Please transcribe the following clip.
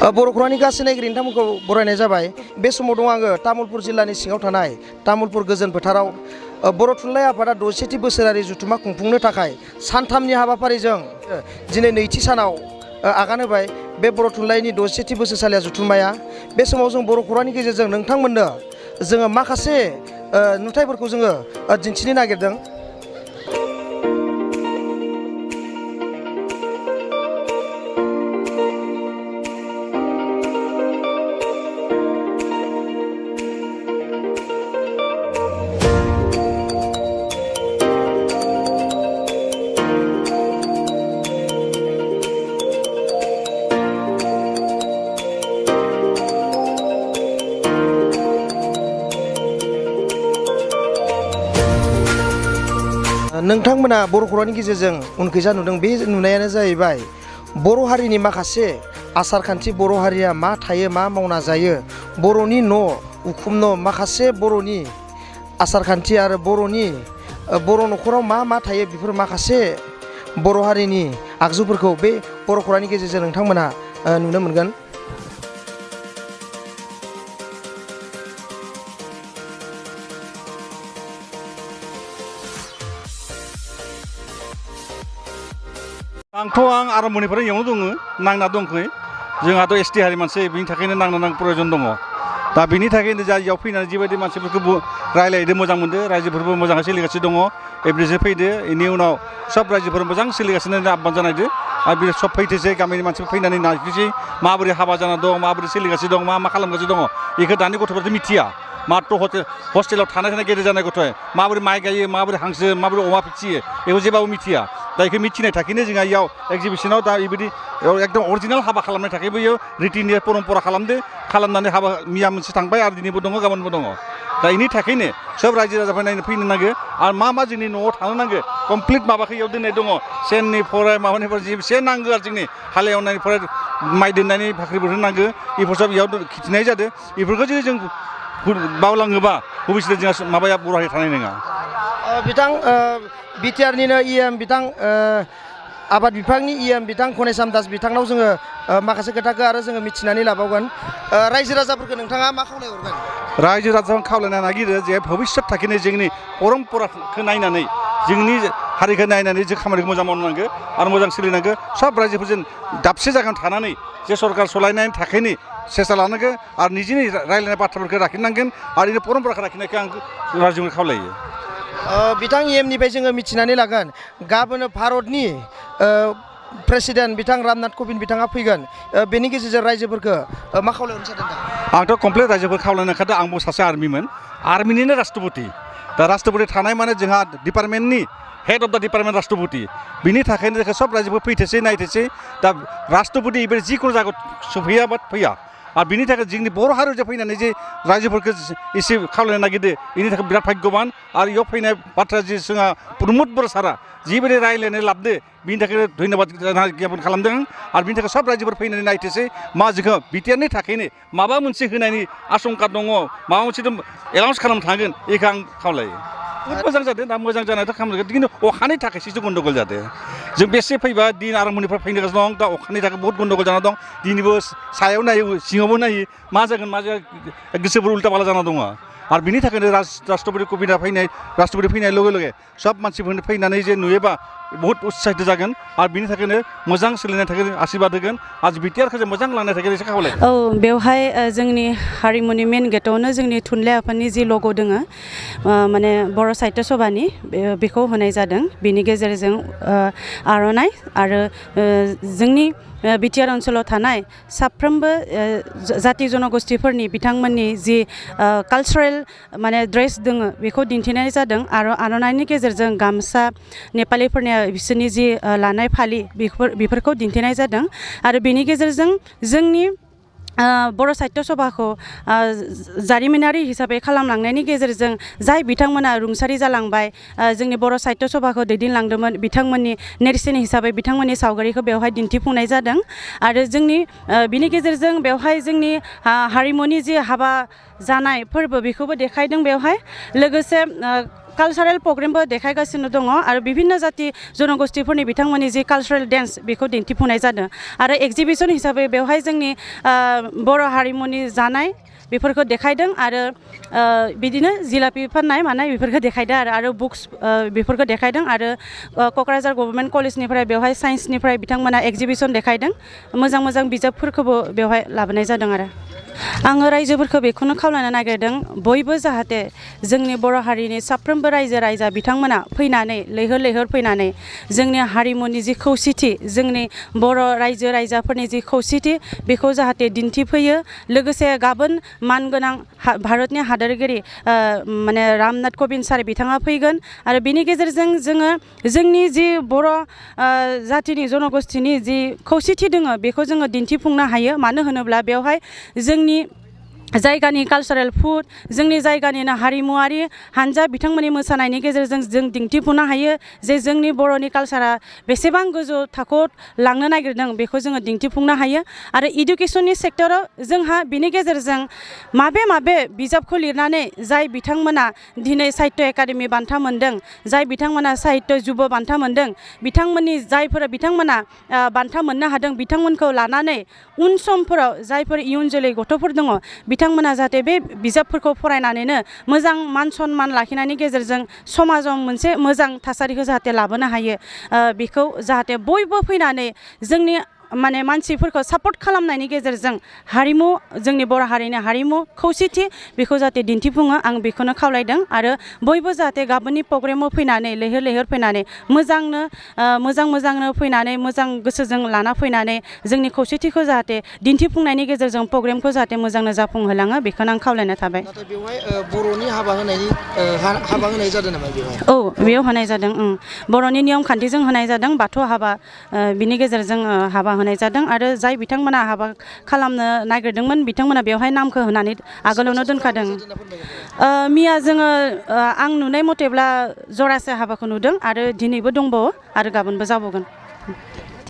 बर' खौरांनि गासै नायगिरि नोंथांमोनखौ बरायनाय जाबाय। बे समाव दं आङो तामुलपुर जिल्लानि सिङाव थानाय तामुलपुर गोजोन फोथाराव बर' थुनलाइ आफादा 60थि बोसोरारि जुथुमा खुंफुंनो थाखाय सानथामनि हाबाफारिजों दिनै नैथि सानाव आगान होबाय। बे बर' थुनलाइनि 60थि बोसोरसालिया जुथुम्माया बे समाव जों बर' खौरांनि गेजेरजों नोंथांमोननो जोङो माखासे नुथायफोरखौ जोङो दिन्थिनो नागिरदों। नोंथांमोना बर' खौरांनि गेजेरजों उनखैजा नुदों। बे नुनायानो जाहैबाय बर' हारिनि माखासे आसार खान्थि, बर' हारिया मा थायो, मा मावना जायो, बर'नि न' उखुम न' माखासे बर'नि आसार खान्थि आरो बर' न'खराव मा थायो बेफोर माखासे बर' हारिनि आगजुफोरखौ बे बर' खौरांनि गेजेरजों नोंथांमोना नुनो मोनगोन। आं आरम्भनिफ्राय इयावनो दङ, नांना दंखै। जोंहाथ' एसटि हारि मानसि, बिनि थाखायनो नांनो प्रयजन दङ। दा बिनि थाखायनो जा इयाव फैनानै जिबायदि मानसिफोरखौ रायलायदों मोजां मोनदों, रायजोफोरबो मोजाङै सोलिगासिनो दङ। एभरेजै फैदो, बेनि उनाव सब रायजोफोर मोजां सोलिगासिनो आबबान जानायदो। आरो बे सब फैथोसै, गामिनि मानसिफोर फैनानै नायफैसै माबोरै हाबा जाना दं, माबोरै सोलिगासिनो दं, मा खालामगासिनो दङ। बेखौ दानि गथ'फोराथ' मिथिया। माथ्र हस्टेलाव थानाय गेदेर जानाय गथ' माबोरै माइ गायो, माबोरै हांसो, माबोरै अमा फिसियो, बेखौ जेबाबो मिथिया। दा बेखौ मिथिनाय थाखायनो जोंहा इयाव एक्जिबिसनाव दा बेबायदि एकदम अरिजिनेल हाबा खालामनाय थाखायबो इयाव रिटिनि परम्परा खालामनानै हाबा मिया मोनसे थांबाय आरो दिनैबो दङ, गाबोनबो दङ। दा बेनि थाखायनो सब रायजो राजाफोर नायनो फैनो नांगौ आरो मा जोंनि न'आव थानो नांगौ कमप्लिट माबाखौ इयाव दोननाय दङ। सेननिफ्राय माबानिफ्राय जेसे नांगौ आरो जोंनि हालेवनायनिफ्राय माइ दोननायनि भाख्रिफोर नांगौ, बेफोर सब इयाव खिथिनाय जादों। बेफोरखौ जुदि जों बावलाङोबा भबिष्यत जोंहा माबाया बर' हारि थानाय नङा। बिथां बिटिआरनिनो इएम बिथां आबाद बिफाननि इएम बिथां खनेसाम दास बिथांनाव जोङो माखासे खोथाखौ आरो जोङो मिथिनानै लाबावगोन। रायजो राजाफोरखौ नोंथाङा मा खावलायहरगोन? रायजो राजाखौ खावलायनो नागिरो जे भबिष्यत थाखिनो जोंनि परम्पराखौ नायनानै, जोंनि हारिखौ नायनानै जों खामानिखौ मोजां मावनांगौ आरो मोजां सोलिनांगौ। सब रायजोफोरजों दाबसे जायगायाव थानानै जे सरकार सलायनायनि थाखायनो सेस्था लानांगौ आरो निजिनि रायलायनाय बाथ्राफोरखौ लाखिनांगोन आरो बिदिनो परम्पराखौ लाखिनायखौ आं रायजोखौ खावलायो। बिथां इएमनिफ्राय जोङो मिथिनानै लागोन गाबोन भारतनि प्रेसिडेन्ट बिथां रामनाथ कभिन्द बिथाङा फैगोन। बेनि गेजेरजों रायजोफोरखौ मा खावलायहरनो सानदों दा? आंथ' कमप्लिट रायजोफोर खावलायनो ओंखारदों। आंबो सासे आर्मिमोन, आर्मिनिनो राष्ट्रपति। दा राष्ट्रपति थानाय माने जोंहा डिपार्टमेन्टनि हेड अफ दा डिपार्टमेन्ट राष्ट्रपति। बिनि थाखायनो जोंखौ सब रायजोफोर फैथोसै, नायथोसै। दा राष्ट्रपति बे जिखुनु जायगायाव सफैया बा फैया आरो बिनि थाखाय जोंनि बर' हारियाव फैनानै जे रायजोफोरखौ एसे खावलायनो नागिरदों, बेनि थाखाय बिराद भाग्यबान। आरो बेयाव फैनाय बाथ्रा जे जोंहा प्रमद बर' सारा जिबायदि रायलायनानै लाबोदो, बिनि थाखाय धन्यबाद ज्ञापन खालामदों। आरो बिनि थाखाय सब रायजोफोर फैनानै नायथोसै मा जोंखौ बिटिआरनि थाखायनो माबा मोनसे होनायनि आशंका दङ, माबा मोनसे एनाउन्स खालामनो थागोन, बेखौ आं खावलायो। बहुत मोजां जादों। दा मोजां जानायथ' खालामदों, खिन्थु अखानि थाखायसो गन्दगल जादों। जों बेसे फैबा दिन आरम्भनिफ्राय फैगासिनो दं, दा अखानि थाखाय बहुत गन्दगल जाना दं। दिनैबो सायाव नायो, सिङावबो नायो, मा जागोन मा जाया गोसोफोर उल्टा पाल्टा जाना दङ। आरो बिनि थाखायनो राष्ट्रपति कभिन्डआ राष्ट्रपति फैनाय लगे लगे सब मानसिफोरनो फैनानै जे नुयोबा बहुत उत्साहित जागोन आरो बिनि थाखायनो मोजां सोलिनायनि थाखाय आशीर्बाद होगोन आरो बिटिआरखौ जों मोजां लांनाय थाखाय एसे खावलायो। औ, बेवहाय जोंनि हारिमुनि मेन गेटआवनो जोंनि थुनलाइ आफादनि जि लग' दोङो, माने बर' साहित्य सभानि बेखौ होनाय जादों। बेनि गेजेरजों आर'नाइ आरो जोंनि बिटिआर ओनसोलाव थानाय साफ्रोमबो जाति जनगोष्ठीफोरनि बिथांमोननि जि कालचारेल माने ड्रेस दोङो बेखौ दिन्थिनाय जादों। आरो आर'नाइनि गेजेरजों गामसा, नेपालिफोरनि बिसोरनि जि लानाय फालि बेफोरखौ दिन्थिनाय जादों। आरो बेनि गेजेरजों जोंनि बर' साहित्य सभाखौ जारिमिनारि हिसाबै खालामलांनायनि गेजेरजों जाय बिथांमोना रुंसारि जालांबाय, जोंनि बर' साहित्य सभाखौ दैदेनलांदोंमोन, बिथांमोननि नेरसोन हिसाबै बिथांमोननि सावगारिखौ बेवहाय दिन्थिफुंनाय जादों। आरो जोंनि बिनि गेजेरजों बेवहाय जोंनि हारिमुनि जि हाबा जानाय फोरबो बेखौबो देखायदों बेवहाय। लोगोसे कालचारेल प्रग्रामबो देखायगासिनो दङ आरो विभिन्न जाति जनगोष्ठीफोरनि बिथांमोननि जि कालचारेल डेन्स बेखौ दिन्थिफुंनाय जादों आरो एक्जिबिशन हिसाबै बेवहाय जोंनि बर' हारिमुनि जानाय बेफोरखौ देखायदों आरो बिदिनो जिलापि फाननाय मानाय बेफोरखौ देखायदों आरो बुक्स बेफोरखौ देखायदों आरो क'क्राझार गभर्नमेन्ट कलेजनिफ्राय बेवहाय साइन्सनिफ्राय बिथांमोना एक्जिबिशन देखायदों मोजां मोजां बिजाबफोरखौबो बेवहाय लाबोनाय जादों आरो आङो रायजोफोरखौ बेखौनो खावलायनो नागिरदों बयबो जाहाथे जोंनि बर' हारिनि साफ्रोमबो रायजो राजा बिथांमोना फैनानै लैहोर लैहोर फैनानै जोंनि हारिमुनि जि खौसेथि जोंनि बर' रायजो राजाफोरनि जि खौसेथि बेखौ जाहाथे दिन्थिफैयो लोगोसे गाबोन मानगोनां भारतनि हादोरगिरि माने रामनाथ क'बिन्द सार बिथाङा फैगोन आरो बिनि गेजेरजों जोङो जोंनि जि बर' जातिनि जनगोष्ठीनि जि खौसेथि दङ बेखौ जोङो दिन्थिफुंनो हायो मानो होनोब्ला बेवहाय जोंनि जायगानि कालचारेल फुड जोंनि जायगानिनो हारिमुआरि हानजा बिथांमोननि मोसानायनि गेजेरजों जों दिन्थिफुंनो हायो जे जोंनि बर'नि कालचारा बेसेबां गोजौ थाखोआव लांनो नागिरदों बेखौ जोङो दिन्थिफुंनो हायो आरो इडुकेसननि सेक्टराव जोंहा बिनि गेजेरजों माबे बिजाबखौ लिरनानै जाय बिथांमोना दिनै साहित्य एकाडेमि बान्था मोनदों जाय बिथांमोना साहित्य जुब बान्था मोनदों बिथांमोननि जायफोरा बिथांमोना बान्था मोननो हादों बिथांमोनखौ लानानै उन समफोराव जायफोर इयुन जोलै गथ'फोर दङ बिथांमोना जाहाथे बे बिजाबफोरखौ फरायनानैनो मोजां मान सन्मान लाखिनायनि गेजेरजों समाजाव मोनसे मोजां थासारिखौ जाहाथे लाबोनो हायो बेखौ जाहाथे बयबो फैनानै जोंनि माने मानसिफोरखौ सापर्ट खालामनायनि गेजेरजों हारिमु जोंनि बर' हारिनि हारिमु खौसेथि बेखौ जाहाथे दिन्थिफुङो आं बेखौनो खावलायदों आरो बयबो जाहाथे गाबोननि प्रग्रामाव फैनानै लैहोर लैहोर फैनानै मोजांनो फैनानै मोजां गोसोजों लाना फैनानै जोंनि खौसेथिखौ जाहाथे दिन्थिफुंनायनि गेजेरजों प्रग्रामखौ जाहाथे मोजांनो जाफुंहोलाङो बेखौनो आं खावलायनाय थाबाय नाथाय बेवहाय बर'नि हाबा होनाय जादों नामा बेवहाय औ बेयाव होनाय जादों बर'नि नियम खान्थिजों होनाय जादों बाथौ हाबा बिनि गेजेरजों हाबा होनाय जादों आरो जाय बिथांमोना हाबा खालामनो नागिरदोंमोन बिथांमोना बेवहाय नामखौ होनानै आगोलावनो दोनखादों मिया जोङो आं नुनाय मथेब्ला जरासे हाबाखौ नुदों आरो दिनैबो दंबावो आरो गाबोनबो जाबावगोन